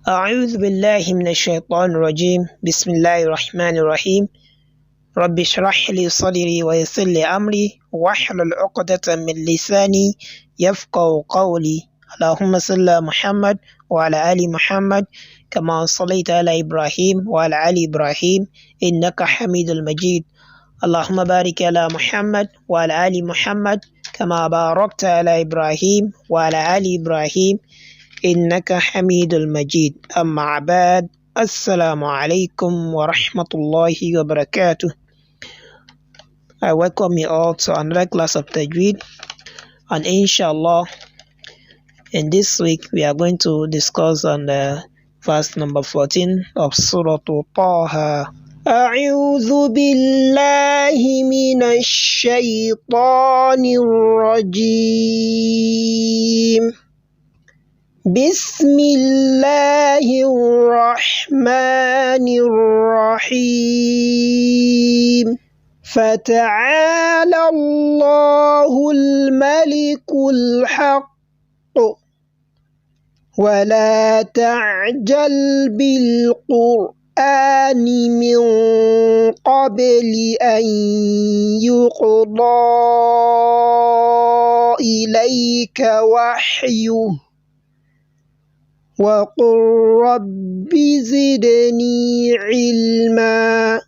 أعوذ بالله من الشيطان الرجيم بسم الله الرحمن الرحيم رب اشرح لي صدري ويسر لي أمري واحلل عقدة من لساني يفقهوا قولي اللهم صل على محمد وعلى آل محمد كما صليت على إبراهيم وعلى آل إبراهيم إنك حميد المجيد اللهم بارك على محمد وعلى آل محمد كما باركت على إبراهيم وعلى آل إبراهيم إنك حميد المجيد أما بعد السلام عليكم ورحمة الله وبركاته. I welcome you all to another class of Tajweed, and inshallah in this week we are going to discuss on the verse number 14 of Surah Taha. أعوذ بالله من الشيطان الرجيم بسم الله الرحمن الرحيم فتعالى الله الملك الحق ولا تعجل بالقرآن من قبل أن يقضى إليك وحيه وقل رب زدني علما.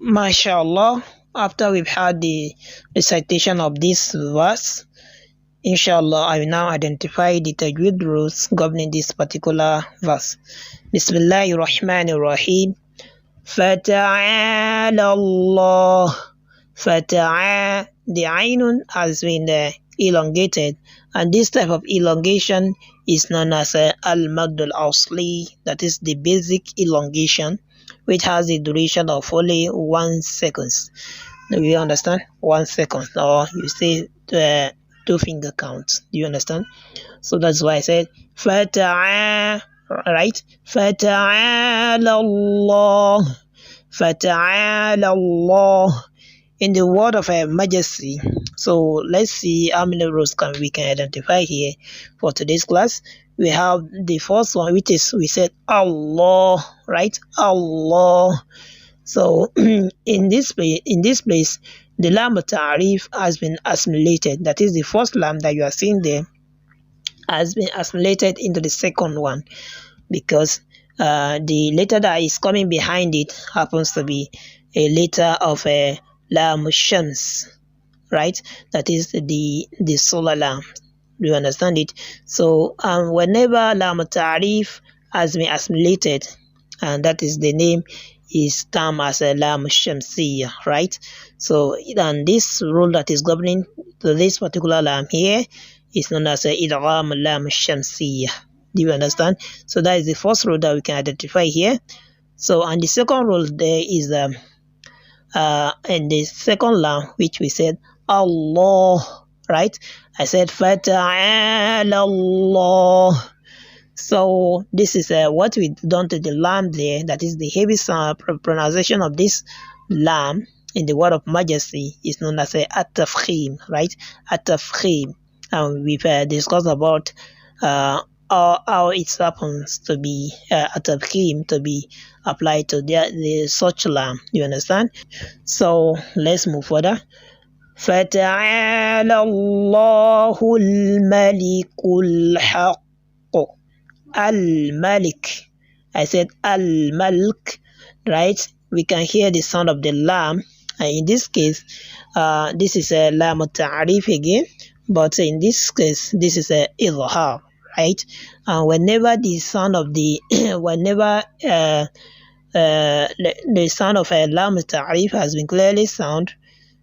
MashaAllah, after we've had the recitation of this verse, inshallah I will now identify the tajweed rules governing this particular verse. Bismillahir Rahmanir Rahim. Fata'ala Allah. Fata'a, the ainun has been elongated, and this type of elongation is known as al-mad al-asli, that is the basic elongation, which has a duration of only 1 second. Do you understand? 1 second, or you say 2 finger count. Do you understand? So that's why I said Fata'a, right? Fata'ala Allah. Fata'ala Allah. In the word of majesty. So let's see how many rows we can identify here for today's class. We have the first one, which is, we said Allah, right? Allah. So in this place, the lam ta'arif has been assimilated. That is, the first lam that you are seeing there has been assimilated into the second one, because the letter that is coming behind it happens to be a letter of a lam shams, right? That is the solar lam. Do you understand it? So whenever lam ta'arif has been assimilated, and that is the name is termed as a lam shamsiyya, right? So and this rule that is governing to this particular lam here is known as a idgham lam shamsiyya. Do you understand? So that is the first rule that we can identify here. So, and the second rule there is and the second lam, which we said Allah, right? I said Fata'ala Allah. So this is what we done to the lam there. That is the heavy pronunciation of this lam in the word of majesty is known as a at-tafkhim, right? At-tafkhim. And we've discussed about how it happens to be at-tafkhim to be applied to the such lam. You understand? So let's move further. فَتَعَالَى اللَّهُ الْمَلِكُ الْحَقُّ. Al-Malik. I said Al-Malik, right? We can hear the sound of the lam. In this case, this is a lam ta'arif again, but in this case, this is a izhar, right? And whenever the sound of the the sound of a lam ta'arif has been clearly sound,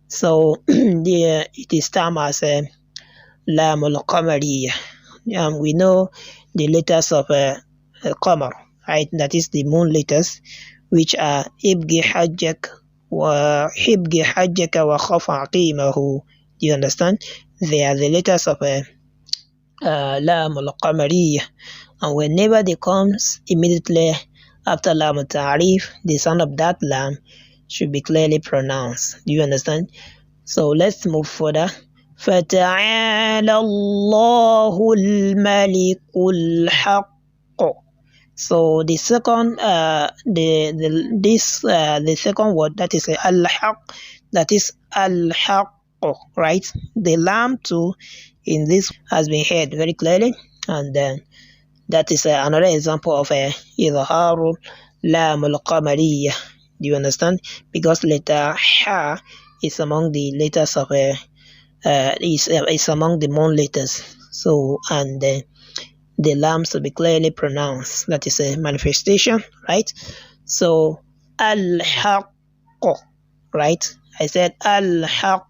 so it is termed as a lam al-qamariyya. We know the letters of qamar, right? That is the moon letters, which are ibgi hajjak wa hibgi hajjaka wa khafa aqimahu. Do you understand? They are the letters of lam al-qamariyya, and whenever they comes immediately after lam ta'arif, the sound of that lam should be clearly pronounced. Do you understand? So let's move further. فَتَعَالَى اللَّهُ الْمَلِكُ الْحَقُّ. So the second the second word, that is al-haq, that is al-haq, right? The lam too in this has been heard very clearly, and then that is another example of izharu lam al-qamariyah. Do you understand? Because letter ha is among the letters of is among the mon letters. So, and the lam to be clearly pronounced. That is a manifestation, right? So al-haqq, right? I said al-haqq.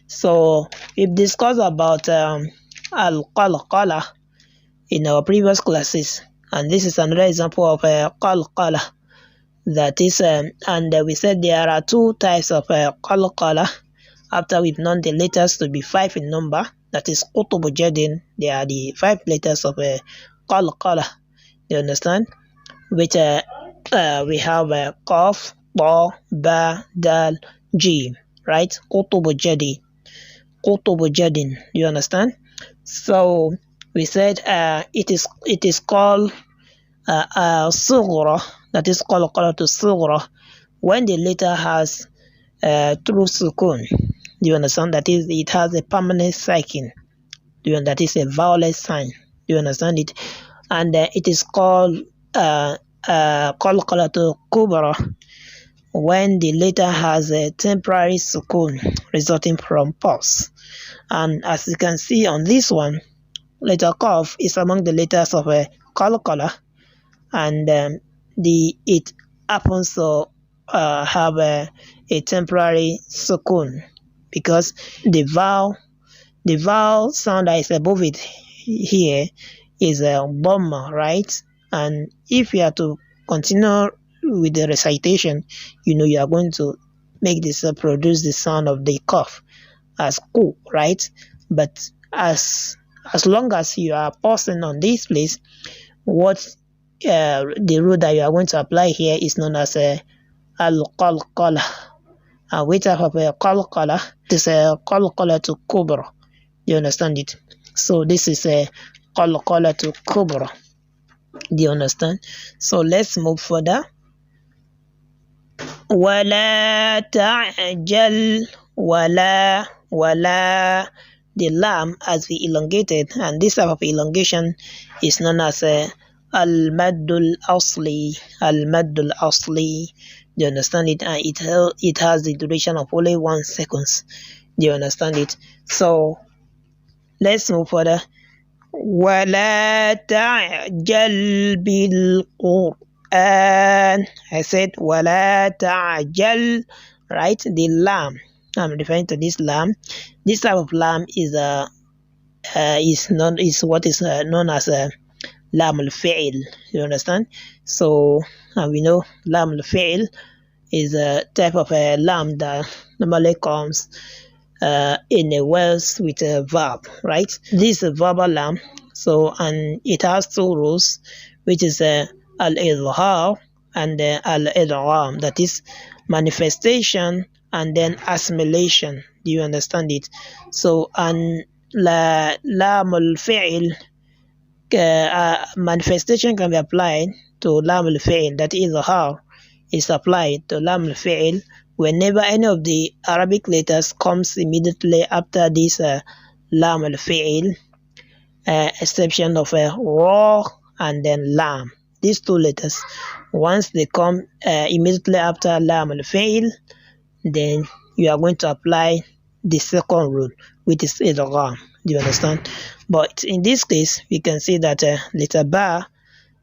So we've discussed about al-qalqala in our previous classes, and this is another example of qalqala. That is, and we said there are two types of qalqala. After we've known the letters to be 5 in number, that is qutubu jadin, they are the 5 letters of qalqala. You understand? Which we have qaf, ta, ba, dal, jim, right? Qutubu jadin. You understand? So we said it is called sughra, that is qalqala to sughra, when the letter has true sukun. Do you understand? That is, it has a permanent sign. That is a vowel sign. Do you understand it? And it is called qalqalatu kubra, when the letter has a temporary sukun resulting from pause. And as you can see on this one, letter qaf is among the letters of qalqala, and it happens to have a temporary sukun, because the vowel sound that is above it here is a dhamma, right? And if you are to continue with the recitation, you are going to make this produce the sound of the cough as ku, right? But as long as you are pausing on this place, what the rule that you are going to apply here is known as al-qalqala. And which type of qalqala? This is qalqala to kubra. You understand it? So this is a qalqala to kubra. Do you understand? So let's move further. Wala ta'jal, wala. The lam has been elongated, and this type of elongation is known as al-maddul asli. Al-maddul asli. Do you understand it? And it has the duration of only 1 second. Do you understand it? So let's move further. وَلَا تَعْجَلْ بِالْقُرْآنِ. I said وَلَا تَعْجَلْ, right? The lam, I'm referring to this lam. This type of lam is what is known as lam al-fi'l. You understand? So we know lam al-fi'l is a type of a lam that normally comes in a words with a verb, right? This is a verbal lam, so, and it has 2 rules, which is al-idhar and al-idgham, that is manifestation and then assimilation. Do you understand it? So, and lam al-fi'l, manifestation can be applied to lam al-fi'l, that idhar is applied to lam al-fi'l whenever any of the Arabic letters comes immediately after this lam al-fi'l, exception of ra and then lam. These 2 letters, once they come immediately after lam al-fi'l, then you are going to apply the second rule, which is idgham. Do you understand? But in this case, we can see that letter ba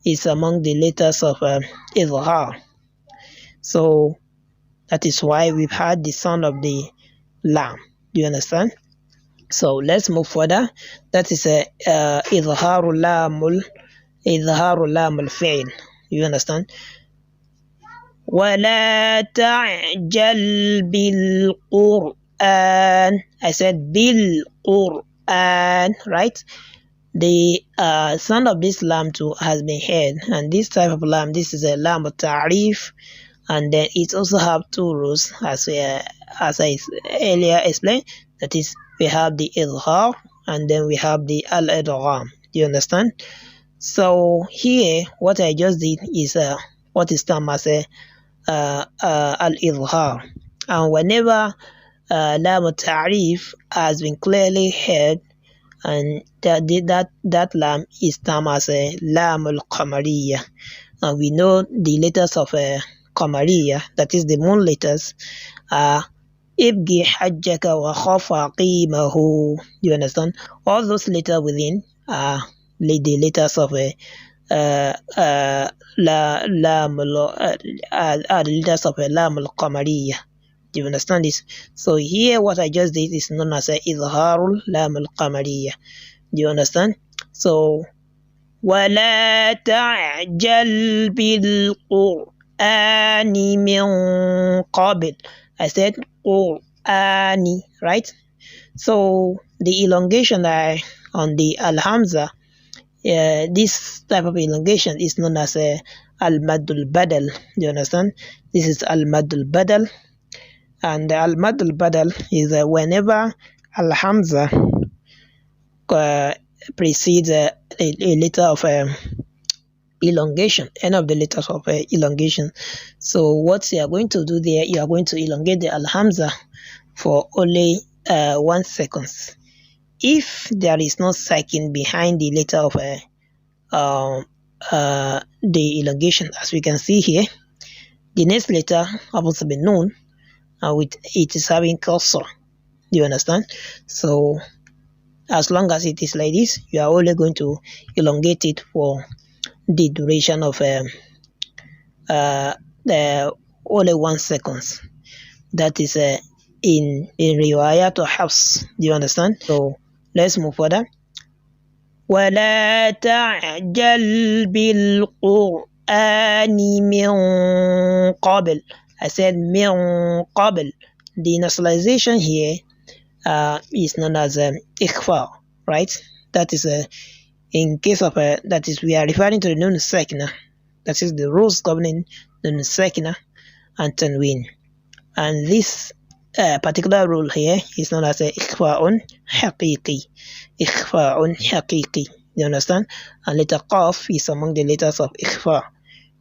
is among the letters of idgham. So that is why we've had the sound of the lam. Do you understand? So let's move further. That is idharu lamul fi'l. You understand? وَلَا تَعْجَلْ بِالْقُرْآنِ. I said bil-Qur'an, right? The sound of this lam too has been heard, and this type of lam, this is a lam ta'rif, and then it also have 2 rules, as I earlier explained. That is, we have the idhar and then we have the al-idgham. Do you understand? So here, what I just did is what is termed as a al-idhar. And whenever lam al-ta'rif has been clearly heard, and that lam is termed as a lam al-qamariyah. And we know the letters of qamariyah, that is the moon letters, are ibgi hajjaka wa khafa qimahu. Do you understand? All those letters within are the letters of a are the letters of a lam al-qamariyah. Do you understand this? So here what I just did is known as a idharul lam al-qamariyah. Do you understand? So ولا تعجل بالقرآن من قبل. I said قرآن, right? So the elongation on the al-hamza, this type of elongation is known as al-madul badal. Do you understand? This is al-madul badal, and al-madul badal is whenever al-hamza precedes a letter of elongation, end of the letters of elongation. So what you are going to do there, you are going to elongate the al-hamza for only 1 second. If there is no sakin behind the letter of the elongation, as we can see here, the next letter happens to be noon, with it is having kasra. Do you understand? So as long as it is like this, you are only going to elongate it for the duration of the only 1 second. That is in riwayat or Hafs. Do you understand? So let's move further. وَلَا تَعْجَلْ بِالْقُرْآنِ مِنْ قَبْلِ. I said مِنْ قَبْلِ. The nasalization here is known as ikhfa, right? That is in case of that is, we are referring to the nun sakina. That is the rules governing nun sakina and tanween. And this particular rule here is known as ikhfa'un haqiqi. Ikhfa'un haqiqi. Do you understand? And letter qaf is among the letters of ikhfa.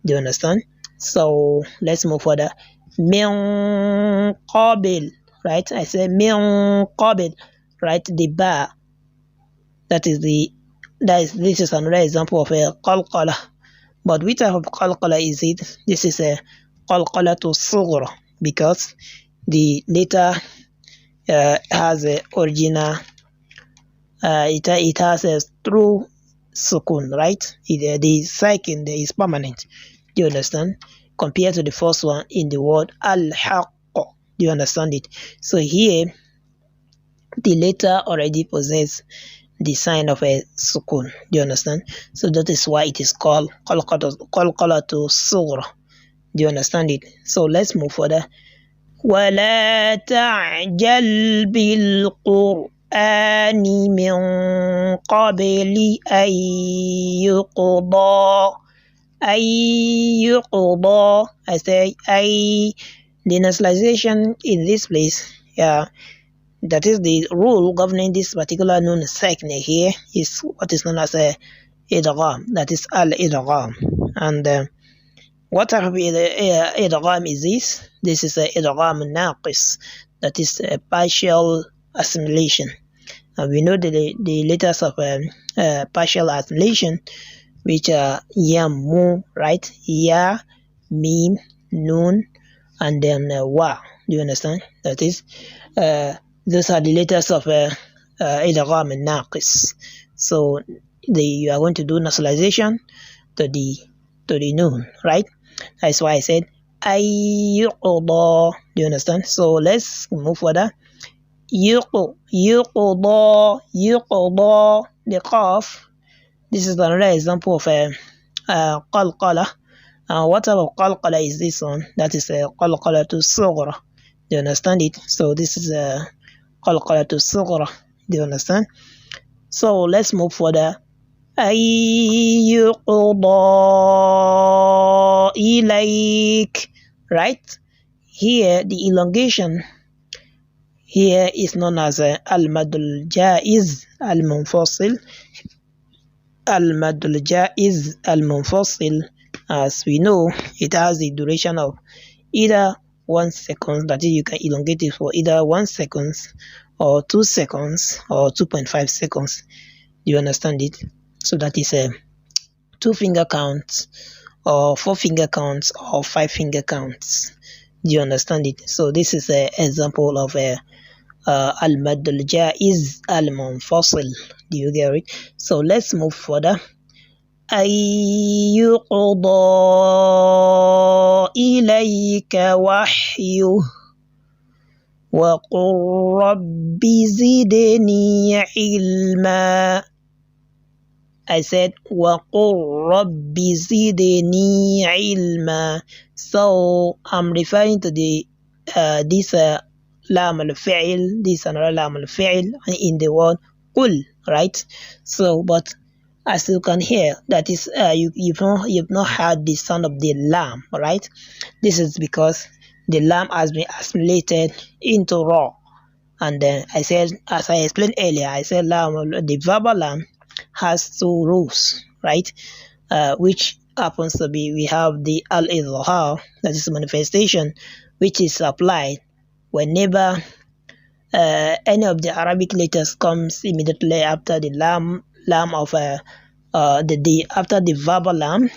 Do you understand? So let's move further. Min qabil. Right? I say min qabil. Right? The ba. This is another example of a qalqala. But which type of qalqala is it? This is a qalqala to sughra, because the letter has a original, it has a true sukun, right? The second is permanent. Do you understand? Compared to the first one in the word al-haqq. Do you understand it? So here, the letter already possesses the sign of a sukun. Do you understand? So that is why it is called qalqala to sughra. Do you understand it? So let's move further. وَلَا تَعْجَلْ بِالْقُرْآنِ مِنْ قَبْلِ أَنْ يُقْضَى. I say the nasalization in this place, that is the rule governing this particular nun sakna here, is what is known as idgham. That is al-idgham. And what type of idgham is this? This is idgham naqis. That is a partial assimilation. And we know the letters of partial assimilation, which are ya, mu, right? Ya, mim, nun, and then wa. Do you understand? That is, those are the letters of idgham naqis. So you are going to do nasalization to the nun, right? That's why I said ayyuqda. Do you understand? So let's move further. Yuqda. The qaf. This is another example of qalqala. What type of qalqala is this one? That is a qalqala to sughra. Do you understand it? So this is a qalqala to sughra. Do you understand? So let's move further. Ayyuqda ilayk. Right? Here, the elongation here is known as al-madul jaiz al-munfasil al-maddul jaiz al-munfasil, as we know, it has the duration of either 1 second, that is, you can elongate it for either 1 second or 2 seconds or 2.5 seconds. Do you understand it? So that is a 2-finger count or 4-finger counts or 5-finger counts. Do you understand it? So this is an example of a al-madd al-jaiz al-munfasil. Do you get it? So let's move further. أَيُّقْضَى إِلَيْكَ وَحْيُهُ وَقُلْ رَبِّ زِدْنِي عِلْمًا. I said وَقُلْ رَبِّ زِدْنِي عِلْمًا. So I'm referring to the this lam al-fi'l, this another lam al-fi'l in the word qul, right? So, but as you can hear, that is you've not heard the sound of the lam, right? This is because the lam has been assimilated into ra. And then I said, as I explained earlier, I said lam, the verbal lam has 2 rules, right? Which happens to be, we have the al-izhar, that is manifestation, which is applied whenever any of the Arabic letters comes immediately after the lam of after the verbal lam.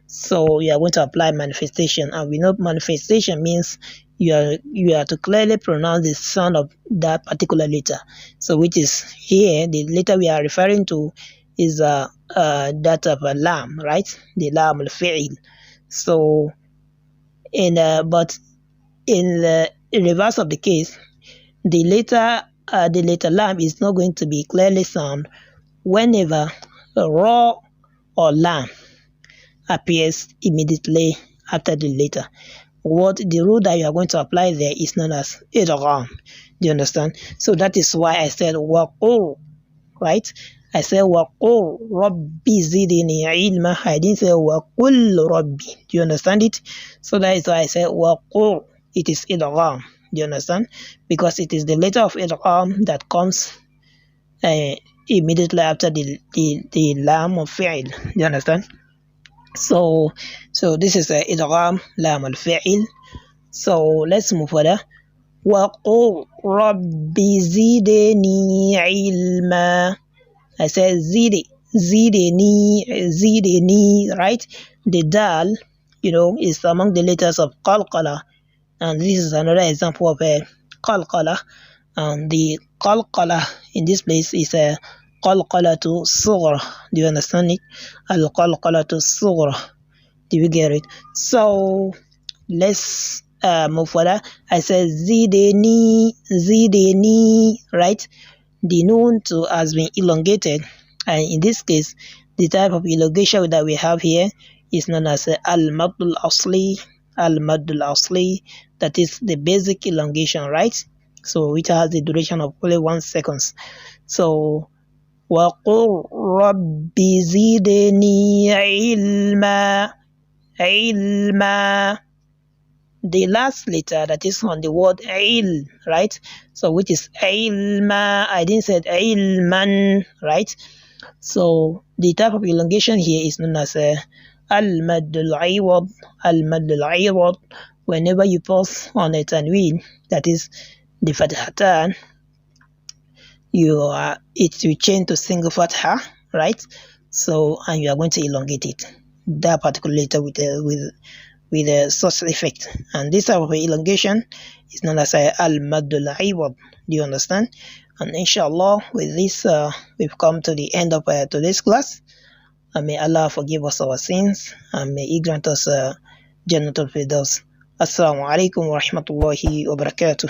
So you are going to apply manifestation, and we know manifestation means you are to clearly pronounce the sound of that particular letter. So which is here, the letter we are referring to is that of a lam, right? The lam al-fi'l. So but in the reverse of the case, the letter lam is not going to be clearly sound whenever ra or lam appears immediately after the letter. What the rule that you are going to apply there is known as idgham. Do you understand? So that is why I said waqul, right? I said waqul rabbi zidni ilma. I didn't say waqul rabbi. Do you understand it? So that is why I said waqul. It is idgham. Do you understand? Because it is the letter of idgham that comes immediately after the lam of fi'l. Do you understand? So this is idgham lam al-fi'l. So let's move further. وَقُلْ رَبِّ زِدْنِي عِلْمًا. I said zidni, right? The dal, is among the letters of qalqala, and this is another example of a qalqala. And the qalqala in this place is a qalqalatu sughra. Do you understand it? Al-qalqalatu sughra. Do you get it? So let's move further. I said zidni, right? The noon too has been elongated, and in this case, the type of elongation that we have here is known as al-maddul asli. Al-maddul asli, that is the basic elongation, right? So which has the duration of only 1 second. So وَقُلْ رَبِّ زِدْنِي عِلْمًا. The last letter that is on the word il, right? So which is ilma. I didn't say ilman, right? So the type of elongation here is known as al-maddul iwad. Al-maddul iwad. Whenever you pause on a tanween, that is the fathatan, it will change to single fatha, right? So, and you are going to elongate it, that particular letter with a such effect. And this type of elongation is known as al-maddul iwad. Do you understand? And inshallah, with this, we've come to the end of today's class. And may Allah forgive us our sins, and may He grant us Jannatul Firdaus. Assalamu alaikum wa rahmatullahi wa barakatuh.